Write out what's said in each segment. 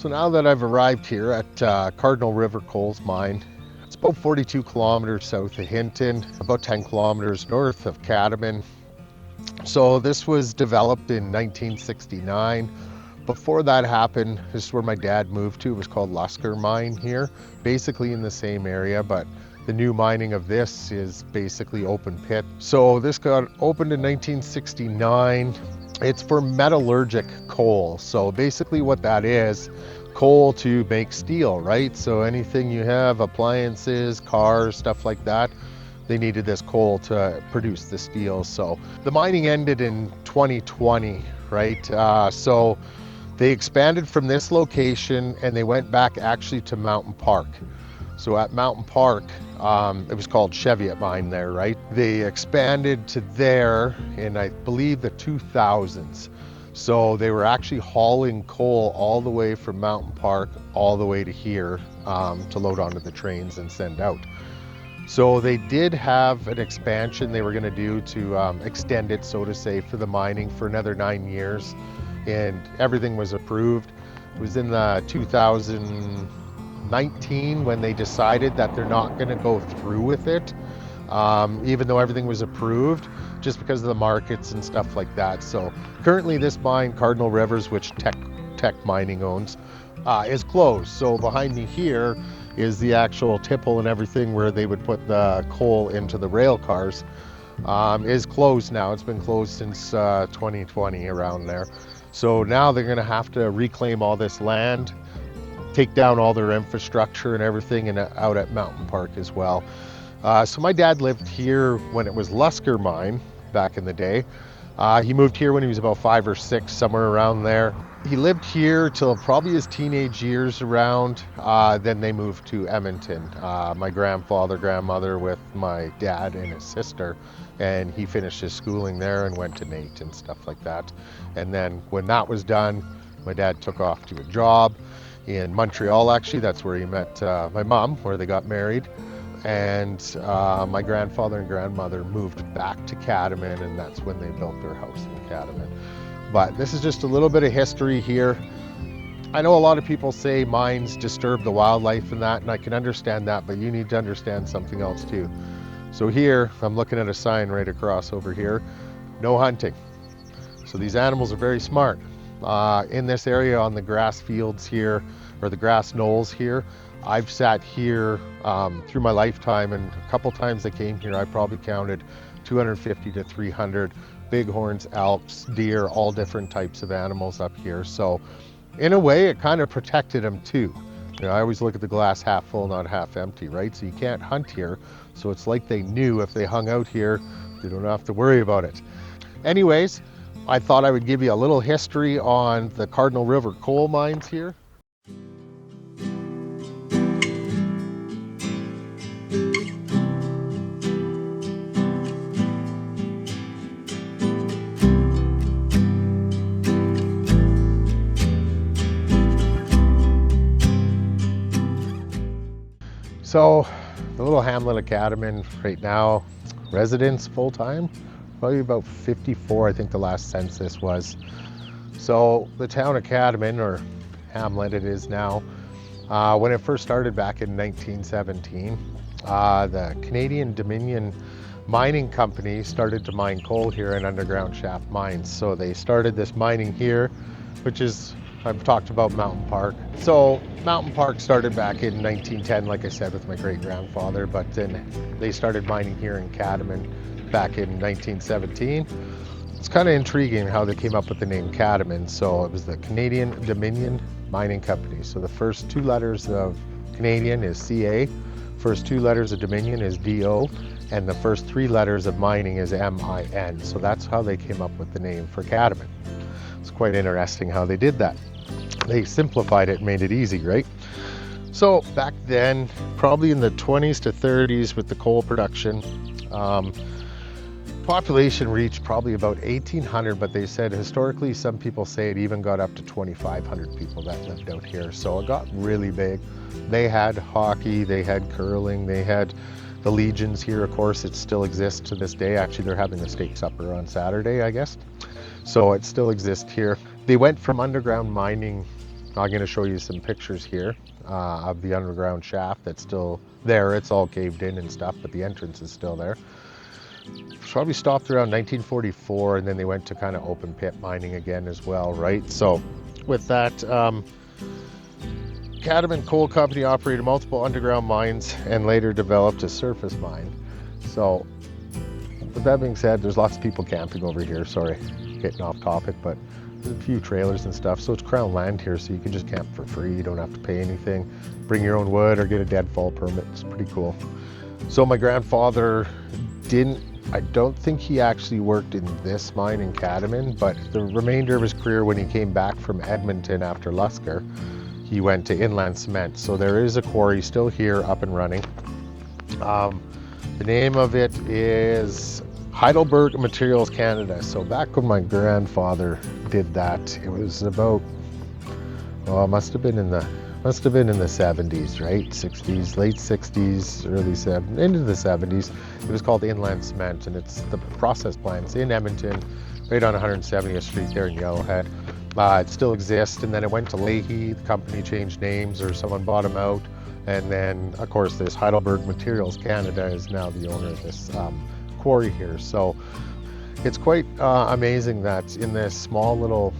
So now that I've arrived here at Cardinal River Coals Mine, it's about 42 kilometers south of Hinton, about 10 kilometers north of Cadomin. So this was developed in 1969. Before that happened, this is where my dad moved to. It was called Luscar Mine here, basically in the same area, but the new mining of this is basically open pit. So this got opened in 1969. It's for metallurgic coal. So basically what that is, coal to make steel, right? So anything you have, appliances, cars, stuff like that, they needed this coal to produce the steel. So the mining ended in 2020, right? So they expanded from this location and they went back actually to Mountain Park. So at Mountain Park, it was called Cheviot Mine there, right? They expanded to there in, I believe, the 2000s. So they were actually hauling coal all the way from Mountain Park all the way to here to load onto the trains and send out. So they did have an expansion they were going to do to extend it, so to say, for the mining for another 9 years, and everything was approved. It was in the 2019 when they decided that they're not going to go through with it, even though everything was approved, just because of the markets and stuff like that. So currently this mine, Cardinal Rivers, which Tech Mining owns, is closed. So behind me here is the actual tipple and everything where they would put the coal into the rail cars, is closed now. It's been closed since 2020, around there. So now they're going to have to reclaim all this land, take down all their infrastructure and everything, and out at Mountain Park as well. So my dad lived here when it was Luscar Mine back in the day. He moved here when he was about 5 or 6, somewhere around there. He lived here till probably his teenage years around. Then they moved to Edmonton. My grandmother with my dad and his sister, and he finished his schooling there and went to NAIT and stuff like that. And then when that was done, my dad took off to a job in Montreal. Actually, that's where he met my mom, where they got married. And my grandfather and grandmother moved back to Cadomin, and that's when they built their house in Cadomin. But this is just a little bit of history here. I know a lot of people say mines disturb the wildlife and that, and I can understand that, but you need to understand something else too. So here, I'm looking at a sign right across over here, no hunting. So these animals are very smart. In this area on the grass fields here, or the grass knolls here, I've sat here through my lifetime, and a couple times I came here, I probably counted 250 to 300 bighorns, elks, deer, all different types of animals up here. So in a way, it kind of protected them too. You know, I always look at the glass half full, not half empty, right? So you can't hunt here. So it's like they knew if they hung out here, they don't have to worry about it. Anyways, I thought I would give you a little history on the Cardinal River coal mines here. So the little hamlet of Cadomin right now, residents full-time, probably about 54, I think the last census was. So the town of Cadomin, or hamlet it is now, when it first started back in 1917, the Canadian Dominion Mining Company started to mine coal here in underground shaft mines. So they started this mining here, which is, I've talked about Mountain Park. So Mountain Park started back in 1910, like I said, with my great-grandfather, but then they started mining here in Cadomin back in 1917. It's kind of intriguing how they came up with the name Cadomin. So it was the Canadian Dominion Mining Company. So the first 2 letters of Canadian is CA, first 2 letters of Dominion is DO, and the first 3 letters of mining is MIN. So that's how they came up with the name for Cadomin. It's quite interesting how they did that. They simplified it and made it easy, right? So back then, probably in the 20s to 30s with the coal production, population reached probably about 1,800, but they said historically, some people say it even got up to 2,500 people that lived out here. So it got really big. They had hockey, they had curling, they had the legions here. Of course, it still exists to this day. Actually, they're having a steak supper on Saturday, I guess. So it still exists here. They went from underground mining I'm going to show you some pictures here of the underground shaft that's still there. It's all caved in and stuff, but the entrance is still there. Probably stopped around 1944, and then they went to kind of open pit mining again as well, right? So with that, Cadomin Coal Company operated multiple underground mines and later developed a surface mine. So with that being said, there's lots of people camping over here. Sorry, getting off topic, but there's a few trailers and stuff. So it's crown land here, so you can just camp for free. You don't have to pay anything. Bring your own wood or get a deadfall permit. It's pretty cool. So my grandfather I don't think he actually worked in this mine in Cadomin, but the remainder of his career, when he came back from Edmonton after Luscar, he went to Inland Cement. So there is a quarry still here up and running. The name of it is Heidelberg Materials Canada. So back when my grandfather did that, it was about, it must have been in the 70s, right? 60s, late 60s, early 70s, into the 70s. It was called Inland Cement, and it's the process plants in Edmonton, right on 170th Street there in Yellowhead. It still exists, and then it went to Leahy. The company changed names, or someone bought them out. And then, of course, this Heidelberg Materials Canada is now the owner of this quarry here. So it's quite amazing that in this small little,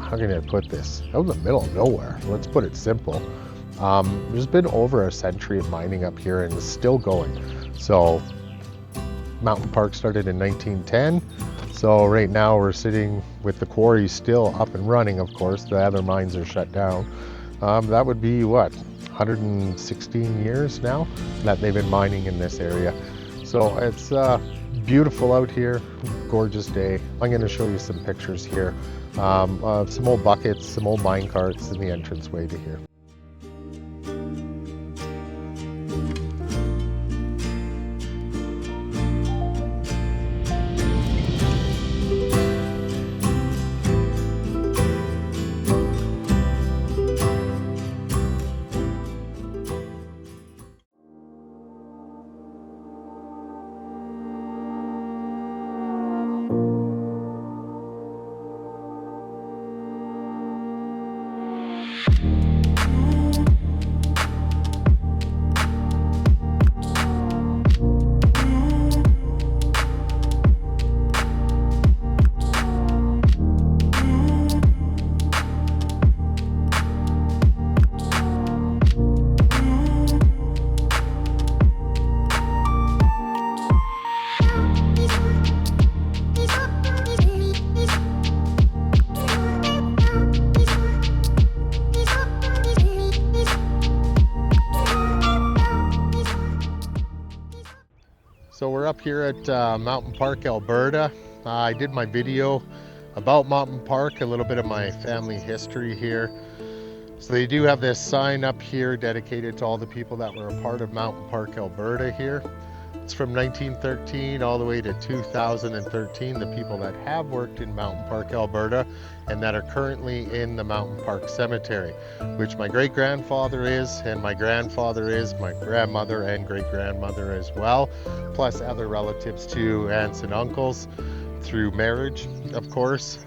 how can I put this? Out in the middle of nowhere. Let's put it simple. There's been over a century of mining up here, and it's still going. So Mountain Park started in 1910. So right now we're sitting with the quarry still up and running. Of course, the other mines are shut down. That would be what, 116 years now that they've been mining in this area. So it's beautiful out here, gorgeous day. I'm going to show you some pictures here. Some old buckets, some old mine carts in the entranceway to here. So we're up here at Mountain Park, Alberta. I did my video about Mountain Park, a little bit of my family history here. So they do have this sign up here dedicated to all the people that were a part of Mountain Park, Alberta here. It's from 1913 all the way to 2013, the people that have worked in Mountain Park, Alberta, and that are currently in the Mountain Park Cemetery, which my great-grandfather is, and my grandfather is, my grandmother and great-grandmother as well, plus other relatives too, aunts and uncles, through marriage, of course.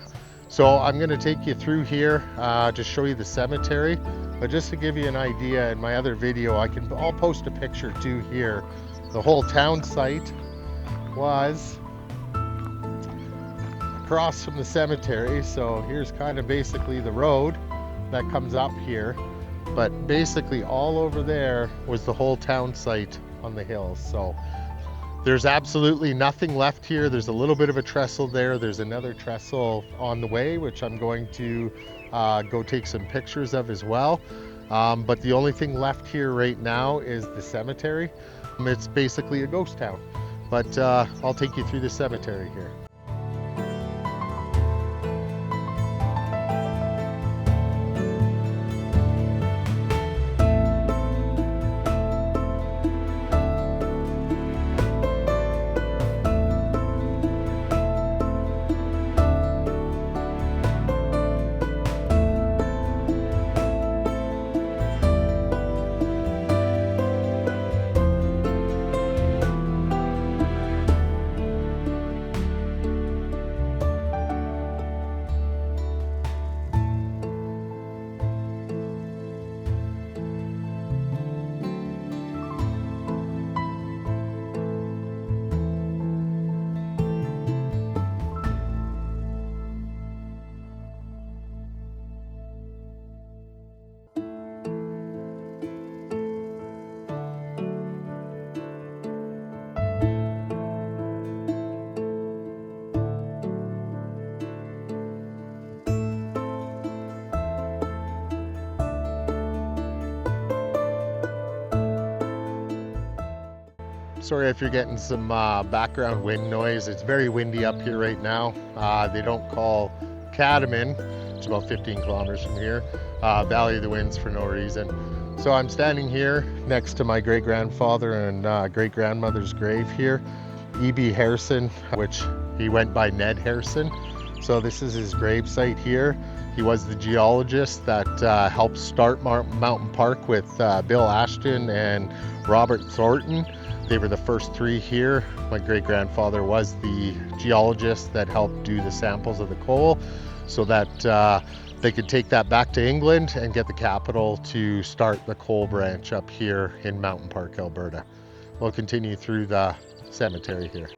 So I'm going to take you through here to show you the cemetery, but just to give you an idea, in my other video, I'll post a picture too here. The whole town site was across from the cemetery. So here's kind of basically the road that comes up here. But basically all over there was the whole town site on the hills. So there's absolutely nothing left here. There's a little bit of a trestle there. There's another trestle on the way, which I'm going to go take some pictures of as well. But the only thing left here right now is the cemetery. It's basically a ghost town, but I'll take you through the cemetery here. Sorry if you're getting some background wind noise. It's very windy up here right now. They don't call Cadomin, it's about 15 kilometers from here, Valley of the Winds for no reason. So I'm standing here next to my great-grandfather and great-grandmother's grave here, E.B. Harrison, which he went by Ned Harrison. So this is his grave site here. He was the geologist that helped start Mountain Park with Bill Ashton and Robert Thornton. They were the first three here. My great-grandfather was the geologist that helped do the samples of the coal so that they could take that back to England and get the capital to start the coal branch up here in Mountain Park, Alberta. We'll continue through the cemetery here.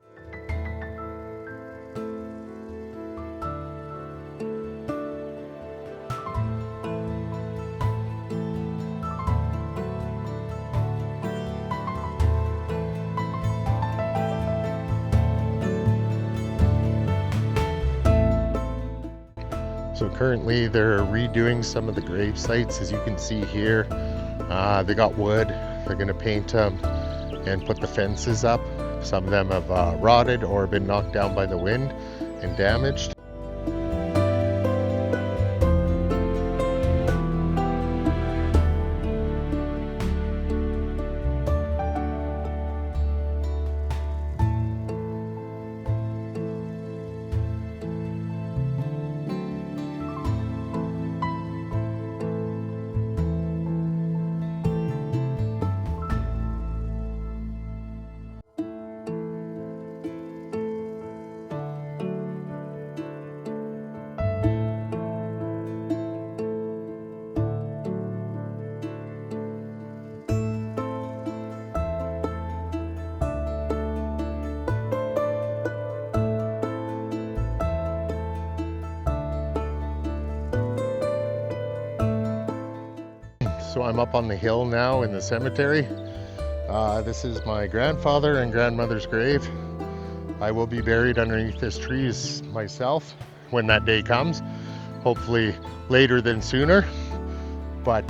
So currently they're redoing some of the grave sites, as you can see here. They got wood, they're gonna paint them and put the fences up. Some of them have rotted or been knocked down by the wind and damaged. So I'm up on the hill now in the cemetery. This is my grandfather and grandmother's grave. I will be buried underneath this tree myself when that day comes. Hopefully later than sooner. But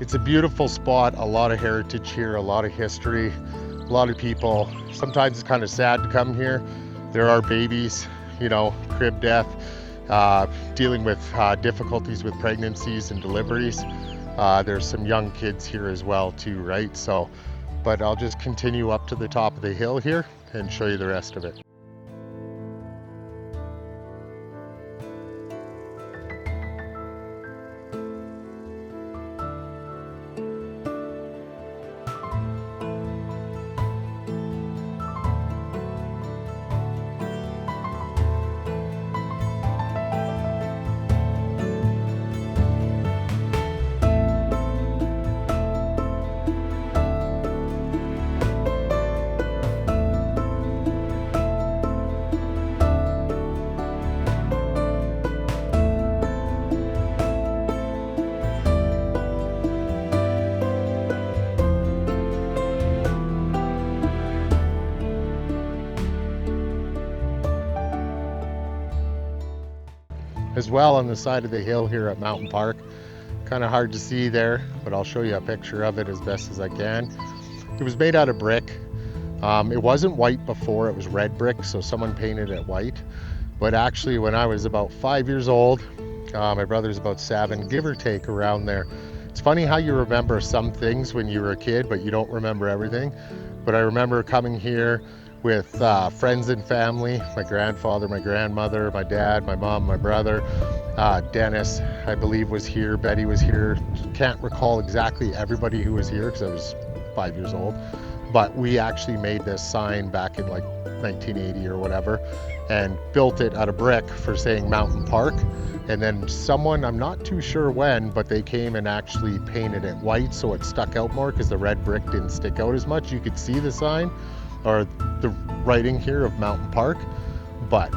it's a beautiful spot, a lot of heritage here, a lot of history, a lot of people. Sometimes it's kind of sad to come here. There are babies, you know, crib death, dealing with difficulties with pregnancies and deliveries. There's some young kids here as well too, right? So, but I'll just continue up to the top of the hill here and show you the rest of it. As well on the side of the hill here at Mountain Park. Kind of hard to see there, but I'll show you a picture of it as best as I can. It was made out of brick. It wasn't white before, it was red brick, so someone painted it white. But actually when I was about 5 years old, my brother's about 7, give or take around there. It's funny how you remember some things when you were a kid, but you don't remember everything. But I remember coming here with friends and family, my grandfather, my grandmother, my dad, my mom, my brother. Dennis, I believe, was here. Betty was here. Can't recall exactly everybody who was here because I was 5 years old. But we actually made this sign back in like 1980 or whatever and built it out of brick for saying Mountain Park. And then someone, I'm not too sure when, but they came and actually painted it white so it stuck out more because the red brick didn't stick out as much. You could see the sign or the writing here of Mountain Park, but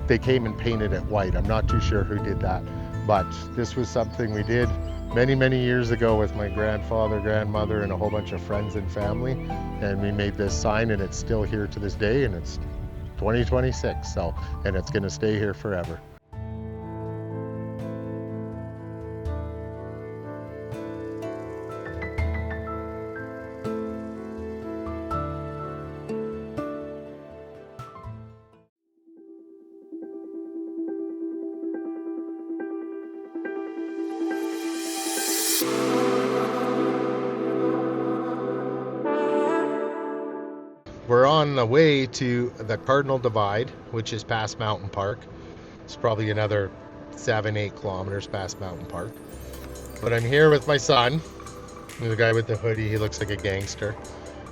they came and painted it white. I'm not too sure who did that, but this was something we did many, many years ago with my grandfather, grandmother, and a whole bunch of friends and family. And we made this sign and it's still here to this day, and it's 2026, so, and it's gonna stay here forever. on the way to the Cardinal Divide, which is past Mountain Park. It's probably another 7-8 kilometers past Mountain Park. But I'm here with my son. The guy with the hoodie, he looks like a gangster.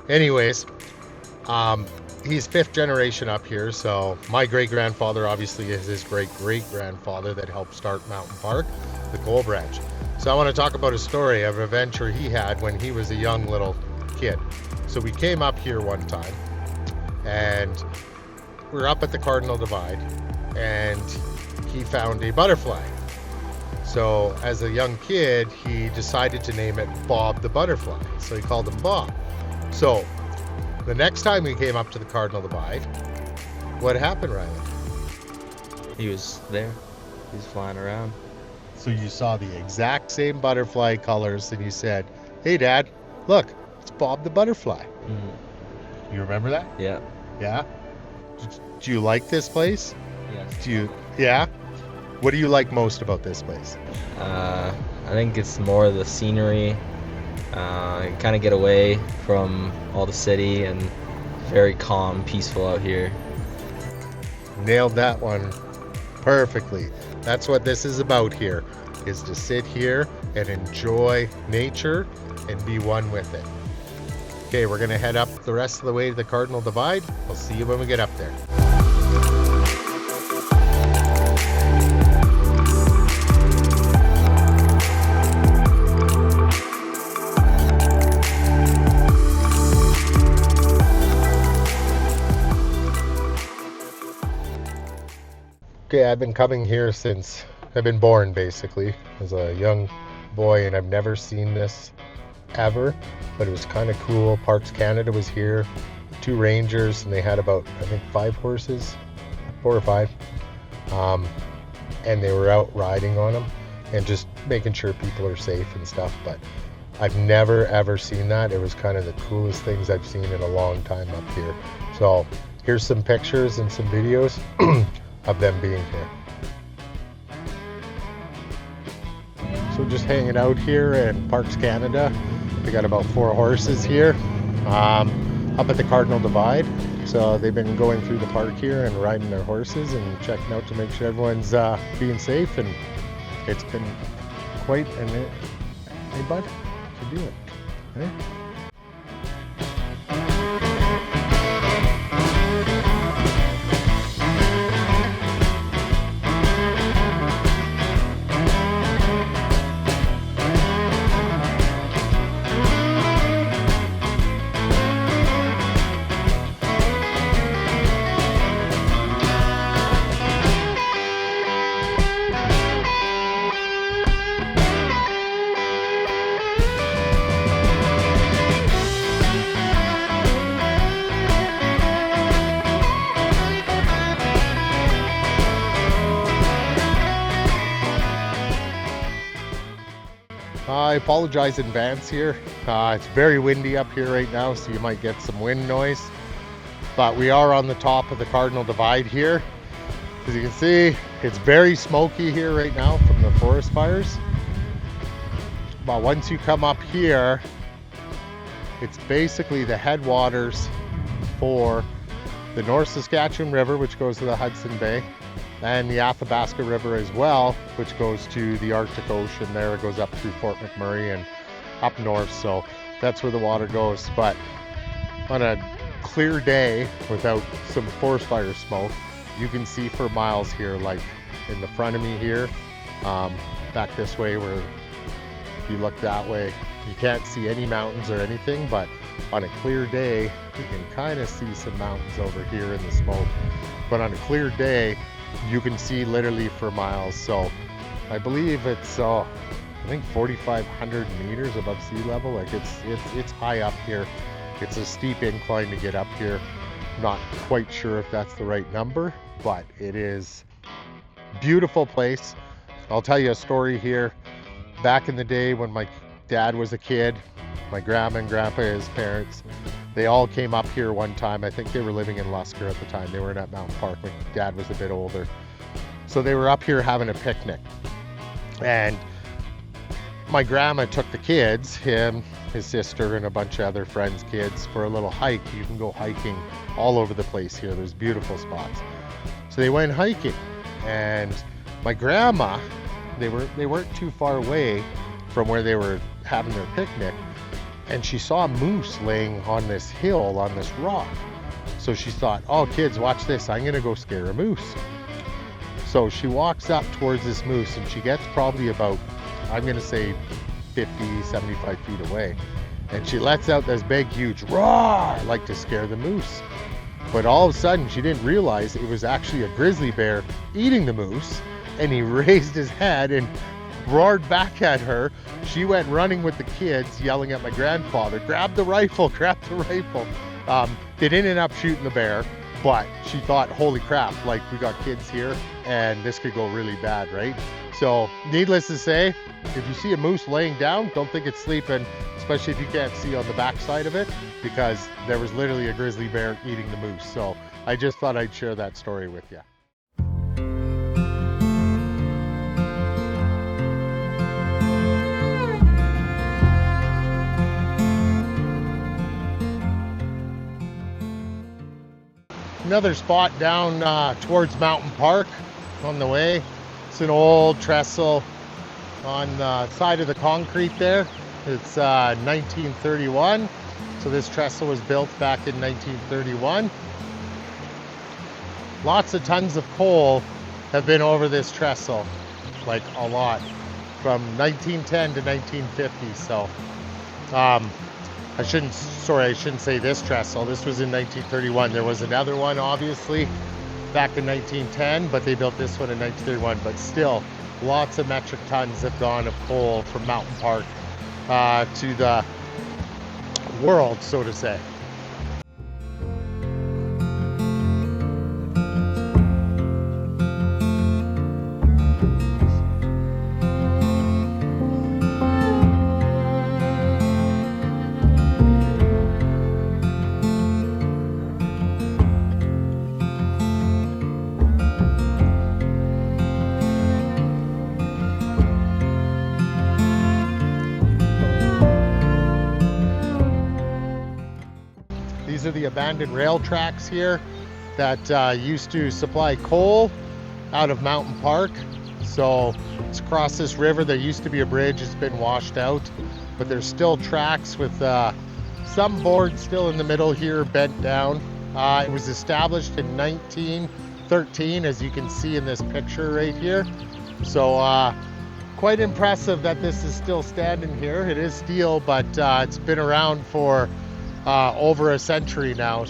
Anyways, he's 5th generation up here, so my great-grandfather obviously is his great-great-grandfather that helped start Mountain Park, the Gold Branch. So I want to talk about a story of an adventure he had when he was a young little kid. So we came up here one time, and we're up at the Cardinal Divide, and he found a butterfly. So as a young kid, he decided to name it Bob the Butterfly. So he called him Bob. So the next time we came up to the Cardinal Divide, what happened, Riley? He was there. He was flying around. So you saw the exact same butterfly colors and you said, "Hey Dad, look, it's Bob the Butterfly." Mm-hmm. You remember that? Yeah. Yeah? Do you like this place? Yes. Yeah? What do you like most about this place? I think it's more the scenery. You kind of get away from all the city and very calm, peaceful out here. Nailed that one perfectly. That's what this is about here, is to sit here and enjoy nature and be one with it. Okay, we're gonna head up the rest of the way to the Cardinal Divide. I'll see you when we get up there. Okay, I've been coming here since I've been born, basically, as a young boy, and I've never seen this ever, but it was kind of cool. Parks Canada was here, 2 rangers, and they had about, I think, 5 horses, 4 or 5, and they were out riding on them and just making sure people are safe and stuff. But I've never ever seen that. It was kind of the coolest things I've seen in a long time up here. So here's some pictures and some videos of them being here. So just hanging out here in Parks Canada. They got about 4 horses here up at the Cardinal Divide. So they've been going through the park here and riding their horses and checking out to make sure everyone's being safe, and it's been quite an hey bud, to do it. Hey? I apologize in advance here. It's very windy up here right now, so you might get some wind noise. But we are on the top of the Cardinal Divide here. As you can see, it's very smoky here right now from the forest fires. But once you come up here, it's basically the headwaters for the North Saskatchewan River, which goes to the Hudson Bay, and the Athabasca River as well, which goes to the Arctic Ocean. There it goes up through Fort McMurray and up north, so that's where the water goes. But on a clear day without some forest fire smoke, you can see for miles here, like in the front of me here, back this way, where if you look that way, you can't see any mountains or anything, but on a clear day, you can kind of see some mountains over here in the smoke. But on a clear day, you can see literally for miles. So I believe it's I think 4,500 meters above sea level. Like it's high up here. It's a steep incline to get up here. Not quite sure if that's the right number, but it is beautiful place. I'll tell you a story here. Back in the day when my dad was a kid, my grandma and grandpa, his parents, they all came up here one time. I think they were living in Luscar at the time. They weren't at Mountain Park. My dad was a bit older. So they were up here having a picnic. And my grandma took the kids, him, his sister, and a bunch of other friends' kids for a little hike. You can go hiking all over the place here. There's beautiful spots. So they went hiking, and my grandma, they weren't too far away from where they were having their picnic, and she saw a moose laying on this hill, on this rock. So she thought, oh kids, watch this, I'm gonna go scare a moose. So she walks up towards this moose, and she gets probably about, I'm gonna say 50, 75 feet away. And she lets out this big, huge roar, like to scare the moose. But all of a sudden, she didn't realize it was actually a grizzly bear eating the moose, and he raised his head and roared back at her. She went running with the kids, yelling at my grandfather, grab the rifle, grab the rifle. They didn't end up shooting the bear, but she thought, holy crap, like we got kids here and this could go really bad, right? So needless to say, if you see a moose laying down, don't think it's sleeping, especially if you can't see on the back side of it, because there was literally a grizzly bear eating the moose. So I just thought I'd share that story with you. Another spot down towards Mountain Park on the way. It's an old trestle on the side of the concrete there. It's 1931. So this trestle was built back in 1931. Lots of tons of coal have been over this trestle, like a lot, from 1910 to 1950. So I shouldn't say this trestle. This was in 1931. There was another one, obviously, back in 1910, but they built this one in 1931. But still, lots of metric tons have gone of coal from Mountain Park to the world, so to say. These are the abandoned rail tracks here that used to supply coal out of Mountain Park. So it's across this river. There used to be a bridge, it's been washed out, but there's still tracks with some boards still in the middle here, bent down. It was established in 1913, as you can see in this picture right here. So quite impressive that this is still standing here. It is steel, but it's been around for over a century now.